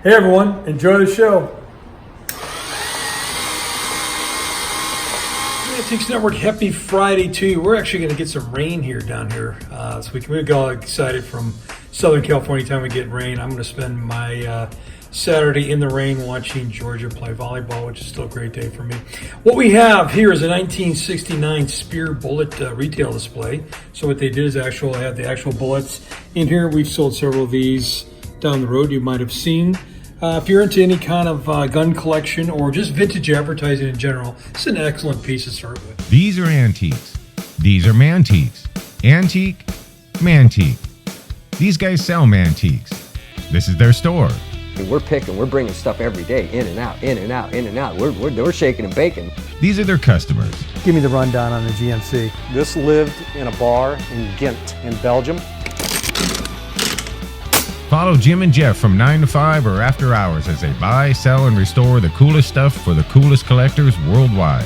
Hey everyone, enjoy the show. Mantiques Network, happy Friday to you. We're actually going to get some rain here down here. So we get all excited from Southern California. Anytime we get rain, I'm going to spend my Saturday in the rain watching Georgia play volleyball, which is still a great day for me. What we have here is a 1969 SPEER bullet retail display. So what they did is have the actual bullets in here. We've sold several of these down the road you might have seen. If you're into any kind of gun collection or just vintage advertising in general, it's an excellent piece to start with. These are antiques. These are Mantiques. Antique, Mantique. These guys sell Mantiques. This is their store. We're bringing stuff every day, in and out, in and out, in and out. We're shaking and baking. These are their customers. Give me the rundown on the GMC. This lived in a bar in Ghent in Belgium. Follow Jim and Jeff from 9 to 5 or after hours as they buy, sell, and restore the coolest stuff for the coolest collectors worldwide.